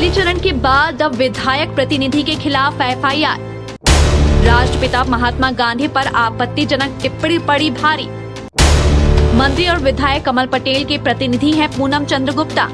कालीचरण के बाद अब विधायक प्रतिनिधि के खिलाफ एफआईआर। राष्ट्रपिता महात्मा गांधी पर आपत्तिजनक टिप्पणी पड़ी भारी। मंत्री और विधायक कमल पटेल के प्रतिनिधि हैं पूनम चंद्र गुप्ता।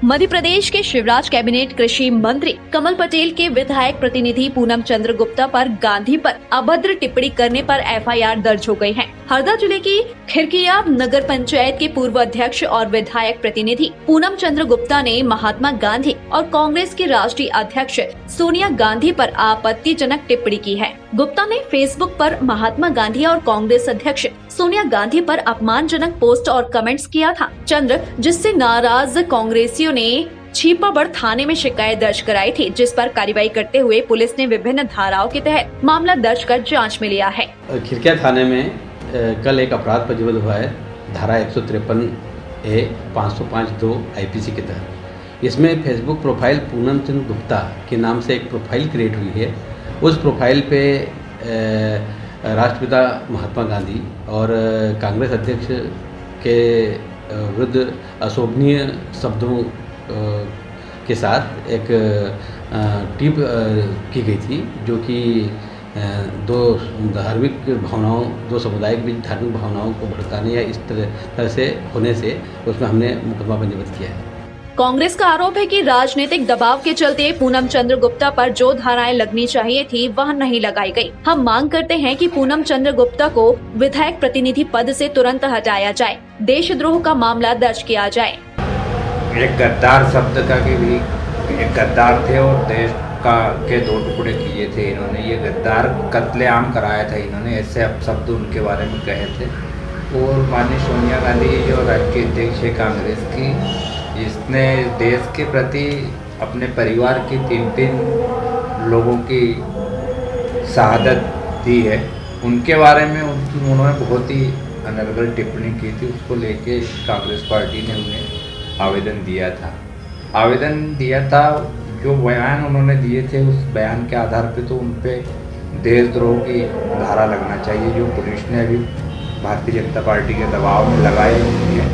मध्य प्रदेश के शिवराज कैबिनेट कृषि मंत्री कमल पटेल के विधायक प्रतिनिधि पूनम चंद्र गुप्ता पर गांधी पर अभद्र टिप्पणी करने पर एफआईआर दर्ज हो गई है। हरदा जिले की खिरकिया नगर पंचायत के पूर्व अध्यक्ष और विधायक प्रतिनिधि पूनम चंद्र गुप्ता ने महात्मा गांधी और कांग्रेस की राष्ट्रीय अध्यक्ष सोनिया गांधी पर आपत्तिजनक टिप्पणी की है। गुप्ता ने फेसबुक पर महात्मा गांधी और कांग्रेस अध्यक्ष सोनिया गांधी पर अपमानजनक पोस्ट और कमेंट्स किया था। चंद्र, जिससे नाराज कांग्रेसियों ने छिपाबड़ थाने में शिकायत दर्ज कराई थी, जिस पर कार्रवाई करते हुए पुलिस ने विभिन्न धाराओं के तहत मामला दर्ज कर जांच में लिया है। खिरकिया थाने में कल एक अपराध पंजीबद्ध हुआ है धारा 153A 505(2) IPC के तहत। इसमें फेसबुक प्रोफाइल पूनम चंद्र गुप्ता के नाम से एक प्रोफाइल क्रिएट हुई है। उस प्रोफाइल पे राष्ट्रपिता महात्मा गांधी और कांग्रेस अध्यक्ष के विरुद्ध अशोभनीय शब्दों के साथ एक टिप की गई थी, जो कि दो धार्मिक भावनाओं, दो समुदाय के बीच धार्मिक भावनाओं को भड़काने या इस तरह से होने से उसमें हमने मुकदमा पंजीबद्ध किया है। कांग्रेस का आरोप है कि राजनीतिक दबाव के चलते पूनम चंद्र गुप्ता पर जो धाराएं लगनी चाहिए थी वह नहीं लगाई गई। हम मांग करते हैं कि पूनम चंद्र गुप्ता को विधायक प्रतिनिधि पद से तुरंत हटाया जाए, देशद्रोह का मामला दर्ज किया जाए। एक गद्दार शब्द का भी एक गद्दार थे और देश का के 2 टुकड़े किए थे इन्होंने। ये गद्दार कत्लेआम कराया था इन्होंने, ऐसे शब्द उनके बारे में कहे थे। और माननीय सोनिया गांधी जो राष्ट्रीय अध्यक्ष है कांग्रेस की, इसने देश के प्रति अपने परिवार की 3 लोगों की शहादत दी है। उनके बारे में उन्होंने बहुत ही अनर्गल टिप्पणी की थी। उसको लेके कांग्रेस पार्टी ने उन्हें आवेदन दिया था। जो बयान उन्होंने दिए थे उस बयान के आधार पे तो उन पे देशद्रोह की धारा लगना चाहिए, जो पुलिस ने अभी भारतीय जनता पार्टी के दबाव में लगाई हुई है।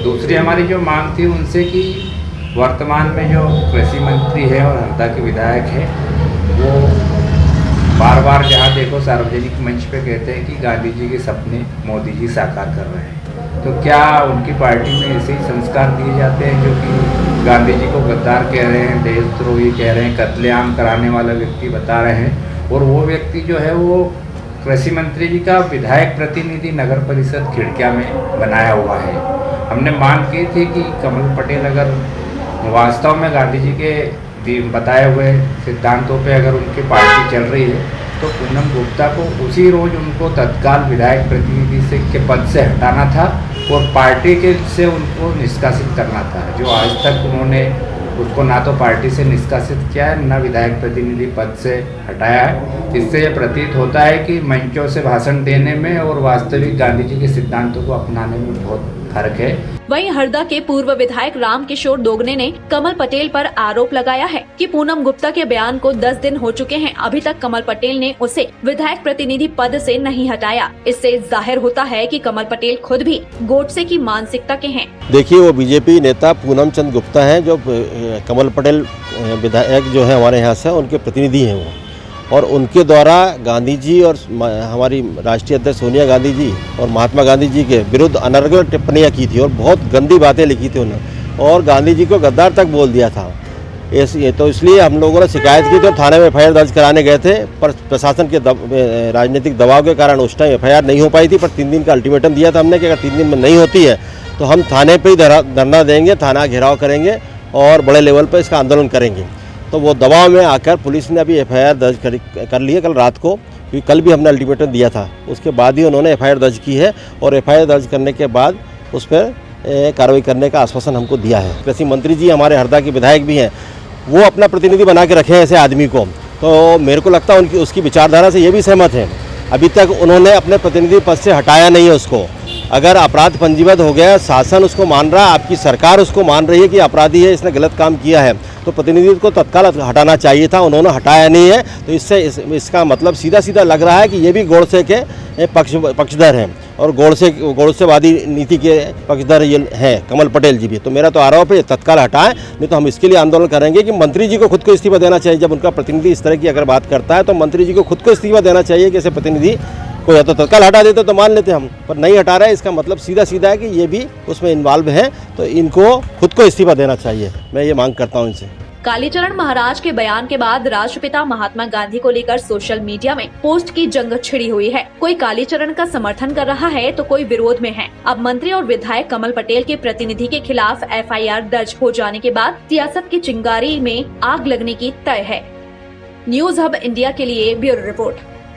दूसरी हमारी जो मांग थी उनसे कि वर्तमान में जो कृषि मंत्री है और हरदा के विधायक है, वो बार बार जहाँ देखो सार्वजनिक मंच पे कहते हैं कि गांधी जी के सपने मोदी जी साकार कर रहे हैं। तो क्या उनकी पार्टी में ऐसे ही संस्कार दिए जाते हैं जो कि गांधी जी को गद्दार कह रहे हैं, देशद्रोही कह रहे हैं, कत्लेआम कराने वाला व्यक्ति बता रहे हैं, और वो व्यक्ति जो है वो कृषि मंत्री जी का विधायक प्रतिनिधि नगर परिषद खिड़किया में बनाया हुआ है। हमने मांग की थी कि कमल पटेल अगर वास्तव में गांधी जी के बताए हुए सिद्धांतों पे अगर उनकी पार्टी चल रही है तो पूनम गुप्ता को उसी रोज उनको तत्काल विधायक प्रतिनिधि से के पद से हटाना था और पार्टी के से उनको निष्कासित करना था। जो आज तक उन्होंने उसको ना तो पार्टी से निष्कासित किया है, ना विधायक प्रतिनिधि पद से हटाया है। इससे ये प्रतीत होता है कि मंचों से भाषण देने में और वास्तविक गांधी जी के सिद्धांतों को अपनाने में बहुत फर्क है। वहीं हरदा के पूर्व विधायक राम किशोर दोगने ने कमल पटेल पर आरोप लगाया है कि पूनम गुप्ता के बयान को 10 दिन हो चुके हैं, अभी तक कमल पटेल ने उसे विधायक प्रतिनिधि पद से नहीं हटाया। इससे जाहिर होता है कि कमल पटेल खुद भी गोडसे की मानसिकता के हैं। देखिए, वो बीजेपी नेता पूनम चंद्र गुप्ता हैं, जो कमल पटेल विधायक जो है हमारे यहाँ से, उनके प्रतिनिधि हैं वो, और उनके द्वारा गांधी जी और हमारी राष्ट्रीय अध्यक्ष सोनिया गांधी जी और महात्मा गांधी जी के विरुद्ध अनर्गल टिप्पणियाँ की थी और बहुत गंदी बातें लिखी थी उन्होंने, और गांधी जी को गद्दार तक बोल दिया था। तो इसलिए हम लोगों ने शिकायत की थी और थाने में एफआईआर दर्ज कराने गए थे, पर प्रशासन के राजनीतिक दबाव के कारण उस टाइम एफआईआर नहीं हो पाई थी। पर 3 दिन का अल्टीमेटम दिया था हमने कि अगर 3 दिन में नहीं होती है तो हम थाने पर ही धरना देंगे, थाना घेराव करेंगे और बड़े लेवल पर इसका आंदोलन करेंगे। तो वो दबाव में आकर पुलिस ने अभी एफआईआर दर्ज कर ली है कल रात को, क्योंकि कल भी हमने अल्टीमेटम दिया था। उसके बाद ही उन्होंने एफआईआर दर्ज की है और एफआईआर दर्ज करने के बाद उस पर कार्रवाई करने का आश्वासन हमको दिया है। कृषि मंत्री जी हमारे हरदा के विधायक भी हैं, वो अपना प्रतिनिधि बना के रखे हैं ऐसे आदमी को, तो मेरे को लगता है उसकी विचारधारा से ये भी सहमत है। अभी तक उन्होंने अपने प्रतिनिधि पद से हटाया नहीं है उसको। अगर अपराध पंजीबद्ध हो गया, शासन उसको मान रहा है, आपकी सरकार उसको मान रही है कि अपराधी है, इसने गलत काम किया है, तो प्रतिनिधि को तत्काल हटाना चाहिए था, उन्होंने हटाया नहीं है। तो इससे इसका मतलब सीधा सीधा लग रहा है कि ये भी गोडसे के पक्षधर हैं। और गोडसेवादी नीति के पक्षधर ये हैं कमल पटेल जी भी। तो मेरा तो आरोप है तत्काल हटाएं, नहीं तो हम इसके लिए आंदोलन करेंगे कि मंत्री जी को खुद को इस्तीफा देना चाहिए। जब उनका प्रतिनिधि इस तरह की अगर बात करता है तो मंत्री जी को खुद को इस्तीफा देना चाहिए कि ऐसे प्रतिनिधि को या तो तत्काल हटा देते तो मान लेते हम, पर नहीं हटा रहे हैं। इसका मतलब सीधा सीधा है कि ये भी उसमें इन्वॉल्व है, तो इनको खुद को इस्तीफा देना चाहिए। मैं ये मांग करता हूँ इनसे। कालीचरण महाराज के बयान के बाद राष्ट्रपिता महात्मा गांधी को लेकर सोशल मीडिया में पोस्ट की जंग छिड़ी हुई है। कोई कालीचरण का समर्थन कर रहा है तो कोई विरोध में है। अब मंत्री और विधायक कमल पटेल के प्रतिनिधि के खिलाफ FIR दर्ज हो जाने के बाद सियासत की चिंगारी में आग लगने की तय है। न्यूज हब इंडिया के लिए ब्यूरो रिपोर्ट।